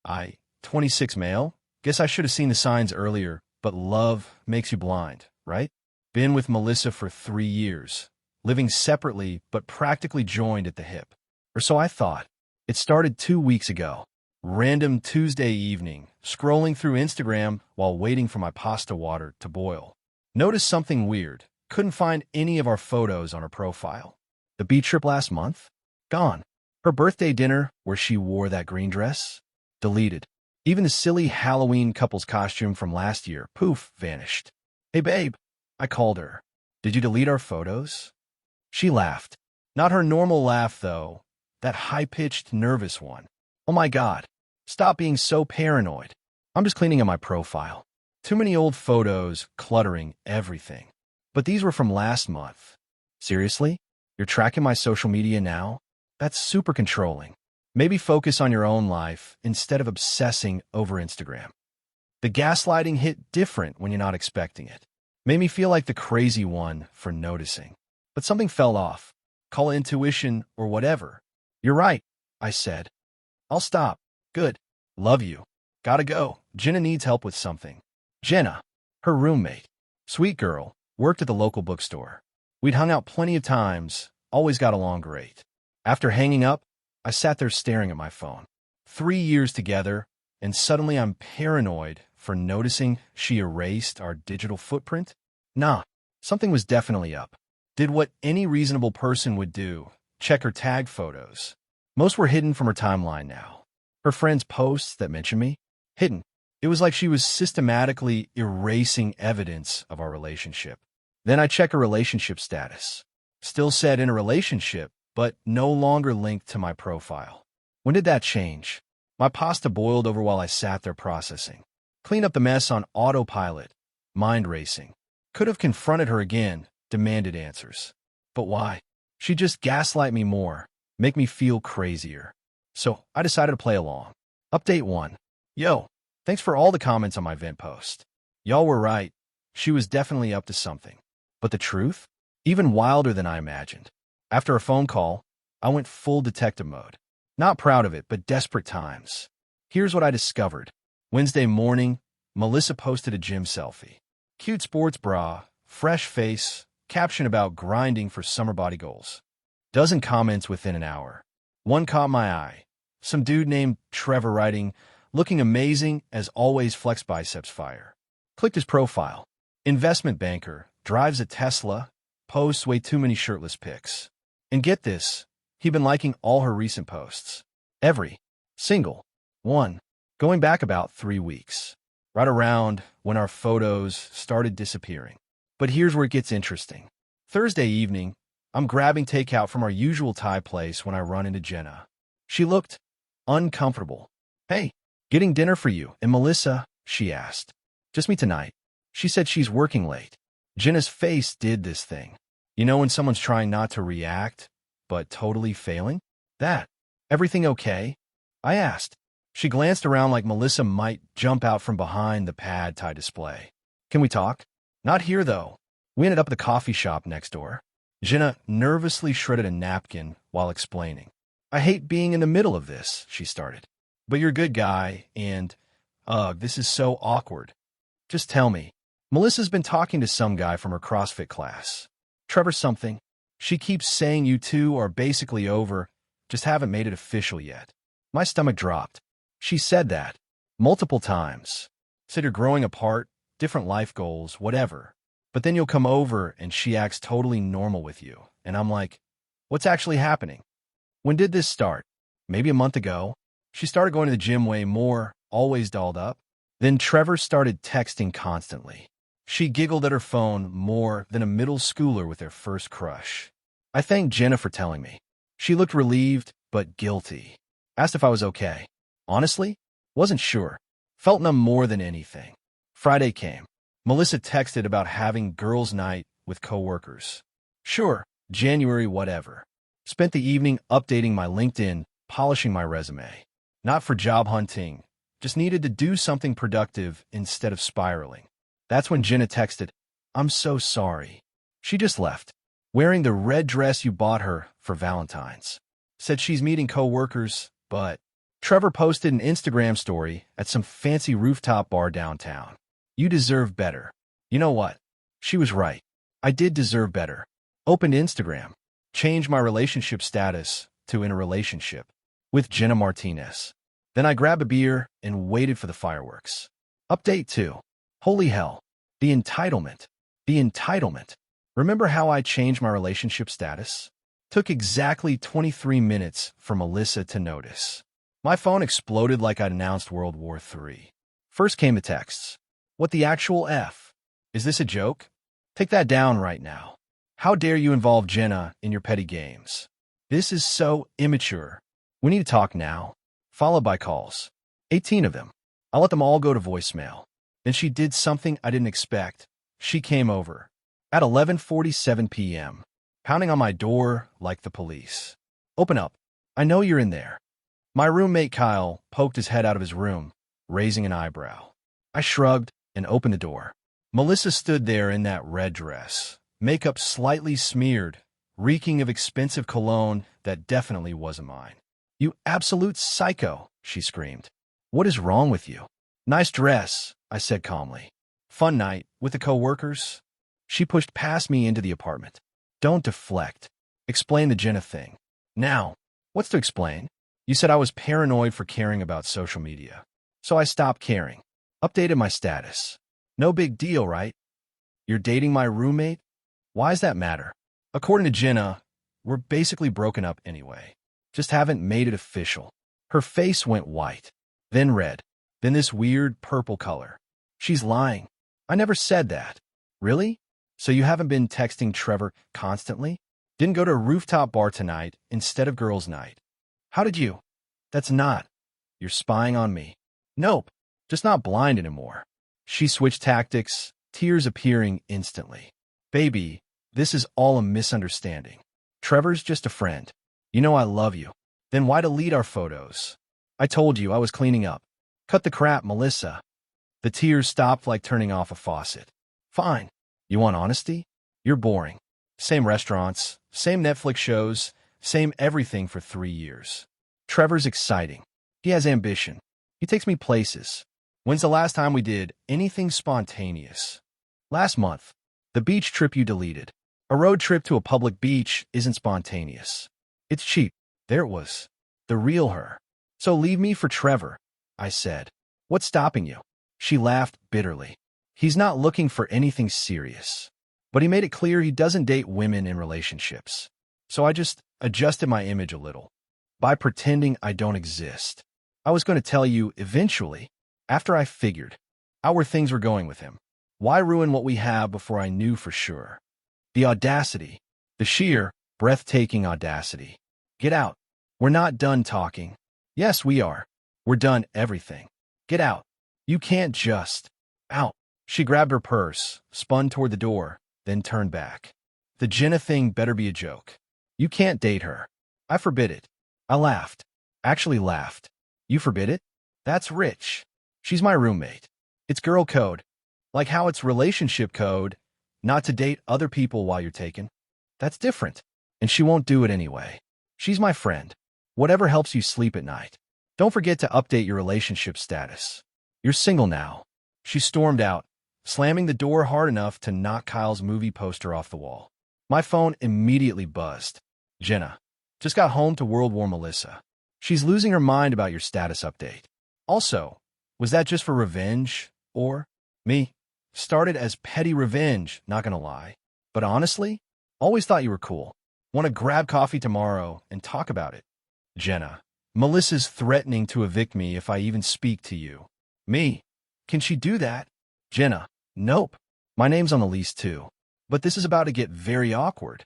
I, 26 male? Guess I should have seen the signs earlier, but love makes you blind, right? Been with Melissa for 3 years, living separately but practically joined at the hip. Or so I thought. It started 2 weeks ago. Random Tuesday evening, scrolling through Instagram while waiting for my pasta water to boil. Noticed something weird. Couldn't find any of our photos on her profile. The beach trip last month? Gone. Her birthday dinner, where she wore that green dress? Deleted. Even the silly Halloween couple's costume from last year, poof, vanished. Hey babe, I called her. Did you delete our photos? She laughed. Not her normal laugh, though. That high-pitched, nervous one. Oh my God. Stop being so paranoid. I'm just cleaning up my profile. Too many old photos, cluttering everything. But these were from last month. Seriously? You're tracking my social media now? That's super controlling. Maybe focus on your own life instead of obsessing over Instagram. The gaslighting hit different when you're not expecting it. Made me feel like the crazy one for noticing. But something fell off. Call it intuition or whatever. You're right, I said. I'll stop. Good. Love you. Gotta go. Jenna needs help with something. Jenna, her roommate. Sweet girl, worked at the local bookstore. We'd hung out plenty of times, always got along great. After hanging up, I sat there staring at my phone. 3 years together, and suddenly I'm paranoid for noticing she erased our digital footprint. Nah, something was definitely up. Did what any reasonable person would do, check her tag photos. Most were hidden from her timeline now. Her friends' posts that mentioned me? Hidden. It was like she was systematically erasing evidence of our relationship. Then I check her relationship status. Still said in a relationship, but no longer linked to my profile. When did that change? My pasta boiled over while I sat there processing. Cleaned up the mess on autopilot. Mind racing. Could have confronted her again, demanded answers. But why? She'd just gaslight me more, make me feel crazier. So I decided to play along. Update 1. Yo, thanks for all the comments on my vent post. Y'all were right. She was definitely up to something. But the truth? Even wilder than I imagined. After a phone call, I went full detective mode. Not proud of it, but desperate times. Here's what I discovered. Wednesday morning, Melissa posted a gym selfie. Cute sports bra, fresh face, caption about grinding for summer body goals. Dozen comments within an hour. One caught my eye. Some dude named Trevor writing, looking amazing as always, flex biceps fire. Clicked his profile. Investment banker, drives a Tesla, posts way too many shirtless pics. And get this, he'd been liking all her recent posts. Every single one. Going back about 3 weeks. Right around when our photos started disappearing. But here's where it gets interesting. Thursday evening, I'm grabbing takeout from our usual Thai place when I run into Jenna. She looked uncomfortable. Hey, getting dinner for you and Melissa, she asked. Just me tonight. She said she's working late. Jenna's face did this thing. You know when someone's trying not to react, but totally failing? That. Everything okay? I asked. She glanced around like Melissa might jump out from behind the pad Thai display. Can we talk? Not here, though. We ended up at the coffee shop next door. Jenna nervously shredded a napkin while explaining. I hate being in the middle of this, she started. But you're a good guy, and, this is so awkward. Just tell me. Melissa's been talking to some guy from her CrossFit class. Trevor something. She keeps saying you two are basically over, just haven't made it official yet. My stomach dropped. She said that. Multiple times. Said you're growing apart, different life goals, whatever. But then you'll come over and she acts totally normal with you. And I'm like, what's actually happening? When did this start? Maybe a month ago. She started going to the gym way more, always dolled up. Then Trevor started texting constantly. She giggled at her phone more than a middle schooler with their first crush. I thanked Jenna for telling me. She looked relieved, but guilty. Asked if I was okay. Honestly, wasn't sure. Felt numb more than anything. Friday came. Melissa texted about having girls' night with coworkers. Sure, January whatever. Spent the evening updating my LinkedIn, polishing my resume. Not for job hunting, just needed to do something productive instead of spiraling. That's when Jenna texted, I'm so sorry. She just left, wearing the red dress you bought her for Valentine's. Said she's meeting coworkers, but Trevor posted an Instagram story at some fancy rooftop bar downtown. You deserve better. You know what? She was right. I did deserve better. Opened Instagram. Changed my relationship status to in a relationship with Jenna Martinez. Then I grabbed a beer and waited for the fireworks. Update 2. Holy hell. The entitlement. The entitlement. Remember how I changed my relationship status? Took exactly 23 minutes for Melissa to notice. My phone exploded like I'd announced World War III. First came the texts. What the actual F? Is this a joke? Take that down right now. How dare you involve Jenna in your petty games? This is so immature. We need to talk now. Followed by calls. 18 of them. I let them all go to voicemail. Then she did something I didn't expect. She came over. At 11:47 p.m. Pounding on my door like the police. Open up. I know you're in there. My roommate Kyle poked his head out of his room, raising an eyebrow. I shrugged and opened the door. Melissa stood there in that red dress, makeup slightly smeared, reeking of expensive cologne that definitely wasn't mine. You absolute psycho, she screamed. What is wrong with you? Nice dress, I said calmly. Fun night with the co-workers? She pushed past me into the apartment. Don't deflect. Explain the Jenna thing. Now, what's to explain? You said I was paranoid for caring about social media. So I stopped caring. Updated my status. No big deal, right? You're dating my roommate? Why does that matter? According to Jenna, we're basically broken up anyway. Just haven't made it official. Her face went white, then red, then this weird purple color. She's lying. I never said that. Really? So you haven't been texting Trevor constantly? Didn't go to a rooftop bar tonight instead of girls' night. How did you? That's not. You're spying on me. Nope. Just not blind anymore. She switched tactics, tears appearing instantly. Baby, this is all a misunderstanding. Trevor's just a friend. You know I love you. Then why delete our photos? I told you I was cleaning up. Cut the crap, Melissa. The tears stopped like turning off a faucet. Fine. You want honesty? You're boring. Same restaurants, same Netflix shows, same everything for 3 years. Trevor's exciting. He has ambition. He takes me places. When's the last time we did anything spontaneous? Last month. The beach trip you deleted. A road trip to a public beach isn't spontaneous. It's cheap. There it was. The real her. So leave me for Trevor, I said. What's stopping you? She laughed bitterly. He's not looking for anything serious. But he made it clear he doesn't date women in relationships. So I just adjusted my image a little. By pretending I don't exist. I was going to tell you eventually, after I figured out where things were going with him. Why ruin what we have before I knew for sure? The audacity. The sheer, breathtaking audacity. Get out. We're not done talking. Yes, we are. We're done everything. Get out. You can't just. Out. She grabbed her purse, spun toward the door, then turned back. The Jenna thing better be a joke. You can't date her. I forbid it. I laughed. Actually laughed. You forbid it? That's rich. She's my roommate. It's girl code. Like how it's relationship code, not to date other people while you're taken. That's different. And she won't do it anyway. She's my friend. Whatever helps you sleep at night. Don't forget to update your relationship status. You're single now. She stormed out, slamming the door hard enough to knock Kyle's movie poster off the wall. My phone immediately buzzed. Jenna. Just got home to World War Melissa. She's losing her mind about your status update. Also, was that just for revenge? Or me? Started as petty revenge, not gonna lie. But honestly, always thought you were cool. Want to grab coffee tomorrow and talk about it. Jenna. Melissa's threatening to evict me if I even speak to you. Me? Can she do that? Jenna. Nope. My name's on the lease too. But this is about to get very awkward.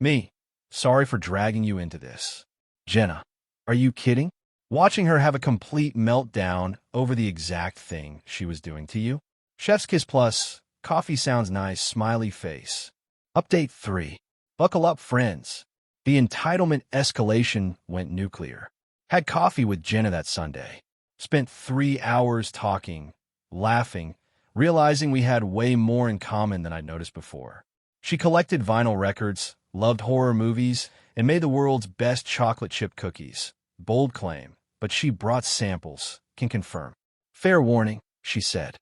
Me. Sorry for dragging you into this. Jenna. Are you kidding? Watching her have a complete meltdown over the exact thing she was doing to you? Chef's kiss plus, coffee sounds nice, smiley face. Update 3. Buckle up, friends. The entitlement escalation went nuclear. Had coffee with Jenna that Sunday. Spent 3 hours talking, laughing, realizing we had way more in common than I'd noticed before. She collected vinyl records, loved horror movies, and made the world's best chocolate chip cookies. Bold claim, but she brought samples, can confirm. Fair warning, she said.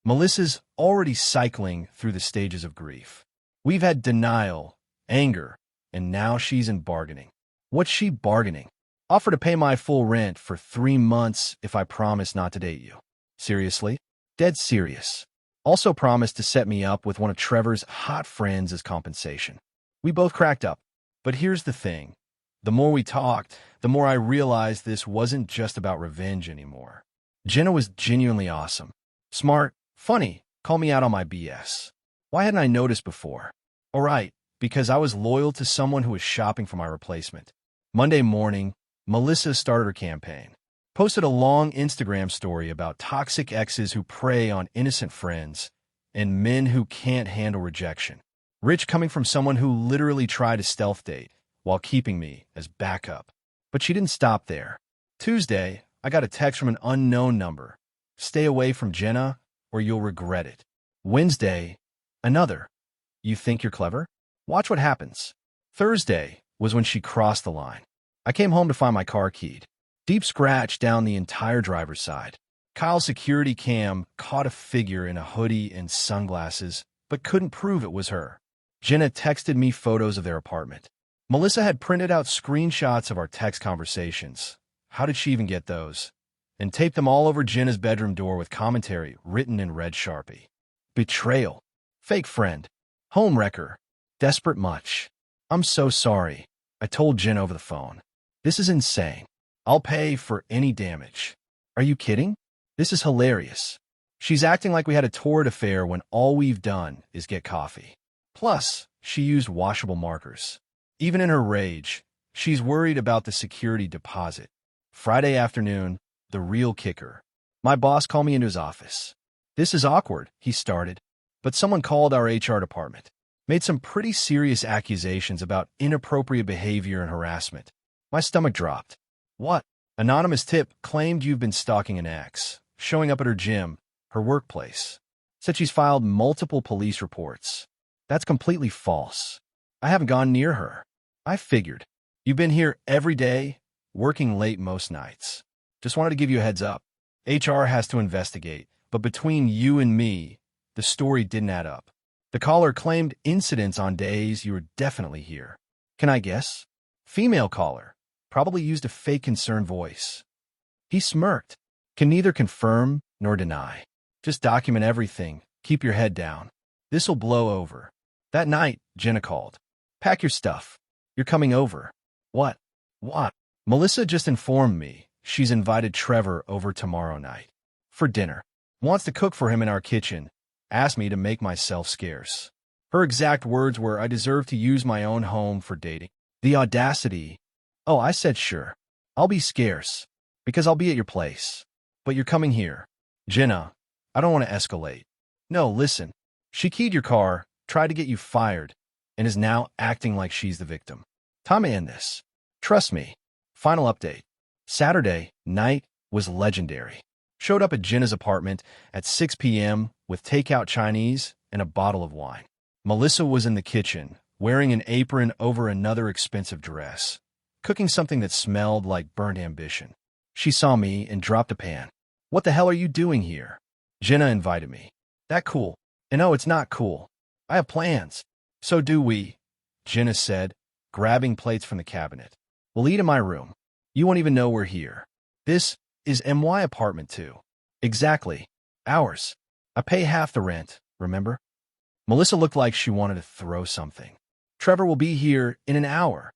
Melissa's already cycling through the stages of grief. We've had denial, anger, and now she's in bargaining. What's she bargaining? Offer to pay my full rent for 3 months if I promise not to date you. Seriously? Dead serious. Also promised to set me up with one of Trevor's hot friends as compensation. We both cracked up. But here's the thing. The more we talked, the more I realized this wasn't just about revenge anymore. Jenna was genuinely awesome. Smart, funny, call me out on my BS. Why hadn't I noticed before? All right, because I was loyal to someone who was shopping for my replacement. Monday morning, Melissa started her campaign. Posted a long Instagram story about toxic exes who prey on innocent friends and men who can't handle rejection. Rich coming from someone who literally tried a stealth date while keeping me as backup. But she didn't stop there. Tuesday, I got a text from an unknown number. Stay away from Jenna or you'll regret it. Wednesday, another. You think you're clever? Watch what happens. Thursday was when she crossed the line. I came home to find my car keyed. Deep scratch down the entire driver's side. Kyle's security cam caught a figure in a hoodie and sunglasses, but couldn't prove it was her. Jenna texted me photos of their apartment. Melissa had printed out screenshots of our text conversations. How did she even get those? And taped them all over Jenna's bedroom door with commentary written in red Sharpie. Betrayal. Fake friend. Homewrecker. Desperate much. I'm so sorry. I told Jenna over the phone. This is insane. I'll pay for any damage. Are you kidding? This is hilarious. She's acting like we had a torrid affair when all we've done is get coffee. Plus, she used washable markers. Even in her rage, she's worried about the security deposit. Friday afternoon, the real kicker. My boss called me into his office. This is awkward, he started, but someone called our HR department. Made some pretty serious accusations about inappropriate behavior and harassment. My stomach dropped. What? Anonymous tip claimed you've been stalking an ex, showing up at her gym, her workplace. Said she's filed multiple police reports. That's completely false. I haven't gone near her. I figured. You've been here every day, working late most nights. Just wanted to give you a heads up. HR has to investigate, but between you and me, the story didn't add up. The caller claimed incidents on days you were definitely here. Can I guess? Female caller. Probably used a fake concerned voice. He smirked. Can neither confirm nor deny. Just document everything. Keep your head down. This'll blow over. That night, Jenna called. Pack your stuff. You're coming over. What? What? Melissa just informed me she's invited Trevor over tomorrow night. For dinner. Wants to cook for him in our kitchen. Asked me to make myself scarce. Her exact words were, I deserve to use my own home for dating. The audacity. Oh, I said sure. I'll be scarce, because I'll be at your place. But you're coming here. Jenna, I don't want to escalate. No, listen. She keyed your car, tried to get you fired, and is now acting like she's the victim. Time to end this. Trust me. Final update. Saturday night was legendary. Showed up at Jenna's apartment at 6 p.m. with takeout Chinese and a bottle of wine. Melissa was in the kitchen, wearing an apron over another expensive dress, cooking something that smelled like burnt ambition. She saw me and dropped a pan. What the hell are you doing here? Jenna invited me. That cool? And no, it's not cool. I have plans. So do we, Jenna said, grabbing plates from the cabinet. We'll eat in my room. You won't even know we're here. This is MY apartment too. Exactly. Ours. I pay half the rent, remember? Melissa looked like she wanted to throw something. Trevor will be here in an hour.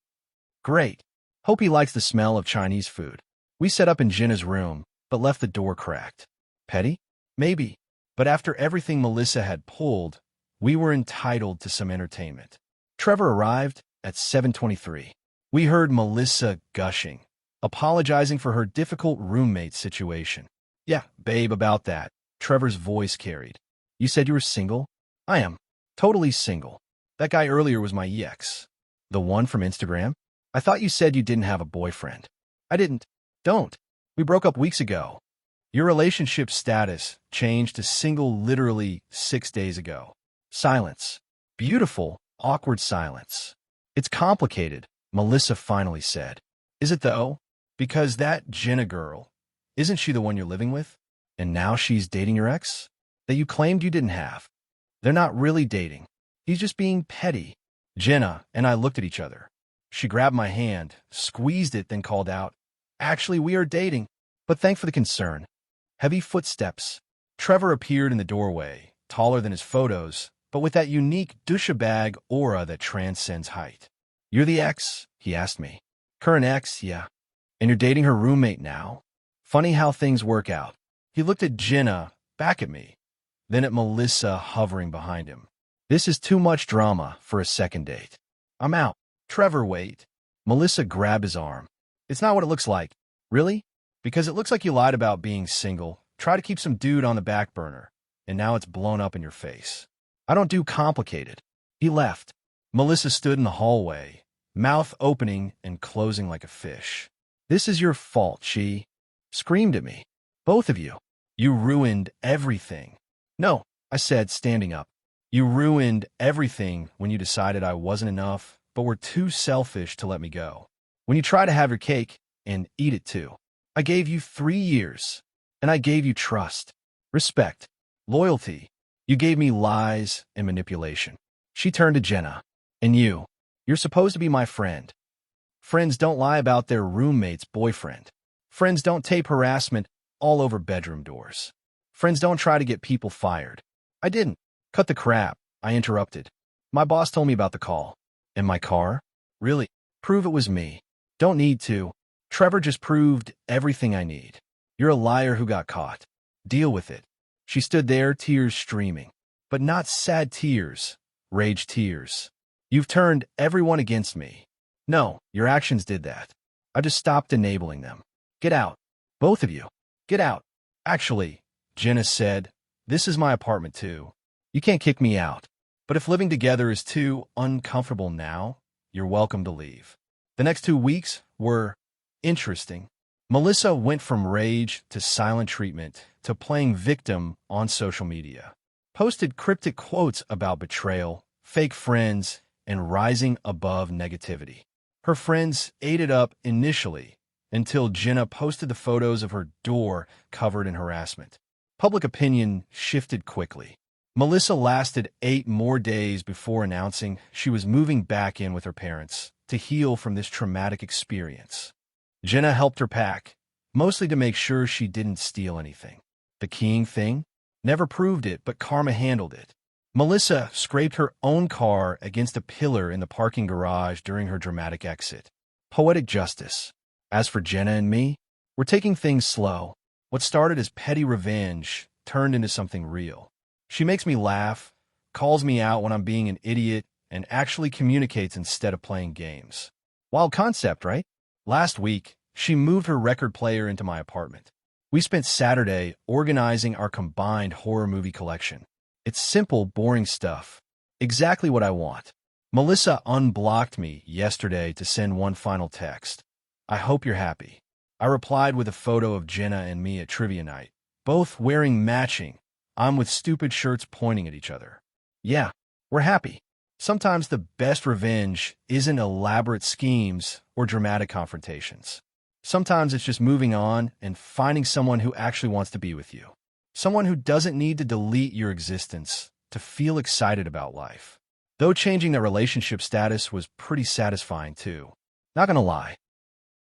Great. Hope he likes the smell of Chinese food. We set up in Jenna's room, but left the door cracked. Petty? Maybe. But after everything Melissa had pulled, we were entitled to some entertainment. Trevor arrived at 7:23. We heard Melissa gushing, apologizing for her difficult roommate situation. Yeah, babe, about that. Trevor's voice carried. You said you were single? I am. Totally single. That guy earlier was my ex. The one from Instagram? I thought you said you didn't have a boyfriend. I didn't. Don't. We broke up weeks ago. Your relationship status changed to single literally 6 days ago. Silence. Beautiful, awkward silence. It's complicated, Melissa finally said. Is it though? Because that Jenna girl, isn't she the one you're living with? And now she's dating your ex? That you claimed you didn't have. They're not really dating. He's just being petty. Jenna and I looked at each other. She grabbed my hand, squeezed it, then called out, "Actually, we are dating, but thanks for the concern." Heavy footsteps. Trevor appeared in the doorway, taller than his photos, but with that unique douchebag aura that transcends height. "You're the ex?" he asked me. "Current ex, yeah. And you're dating her roommate now? Funny how things work out." He looked at Jenna, back at me, then at Melissa hovering behind him. "This is too much drama for a second date. I'm out." "Trevor, wait." Melissa grabbed his arm. "It's not what it looks like." "Really? Because it looks like you lied about being single, try to keep some dude on the back burner, and now it's blown up in your face. I don't do complicated." He left. Melissa stood in the hallway, mouth opening and closing like a fish. "This is your fault," she screamed at me. "Both of you. You ruined everything." "No," I said, standing up. "You ruined everything when you decided I wasn't enough, but were too selfish to let me go. When you try to have your cake and eat it too. I gave you 3 years, and I gave you trust, respect, loyalty. You gave me lies and manipulation." She turned to Jenna. "And you're supposed to be my friend. Friends don't lie about their roommate's boyfriend. Friends don't tape harassment all over bedroom doors. Friends don't try to get people fired." "I didn't." "Cut the crap," I interrupted. "My boss told me about the call." "In my car?" "Really? Prove it was me." "Don't need to. Trevor just proved everything I need. You're a liar who got caught. Deal with it." She stood there, tears streaming. But not sad tears, rage tears. "You've turned everyone against me." "No, your actions did that. I just stopped enabling them. Get out. Both of you. Get out." "Actually," Jenna said, "this is my apartment too. You can't kick me out. But if living together is too uncomfortable now, you're welcome to leave." The next 2 weeks were interesting. Melissa went from rage to silent treatment to playing victim on social media. Posted cryptic quotes about betrayal, fake friends, and rising above negativity. Her friends ate it up initially until Jenna posted the photos of her door covered in harassment. Public opinion shifted quickly. Melissa lasted 8 more days before announcing she was moving back in with her parents to heal from this traumatic experience. Jenna helped her pack, mostly to make sure she didn't steal anything. The keying thing? Never proved it, but karma handled it. Melissa scraped her own car against a pillar in the parking garage during her dramatic exit. Poetic justice. As for Jenna and me, we're taking things slow. What started as petty revenge turned into something real. She makes me laugh, calls me out when I'm being an idiot, and actually communicates instead of playing games. Wild concept, right? Last week, she moved her record player into my apartment. We spent Saturday organizing our combined horror movie collection. It's simple, boring stuff. Exactly what I want. Melissa unblocked me yesterday to send one final text. "I hope you're happy." I replied with a photo of Jenna and me at trivia night, both wearing matching. I'm with stupid shirts pointing at each other. Yeah, we're happy. Sometimes the best revenge isn't elaborate schemes or dramatic confrontations. Sometimes it's just moving on and finding someone who actually wants to be with you. Someone who doesn't need to delete your existence to feel excited about life. Though changing their relationship status was pretty satisfying too. Not gonna lie,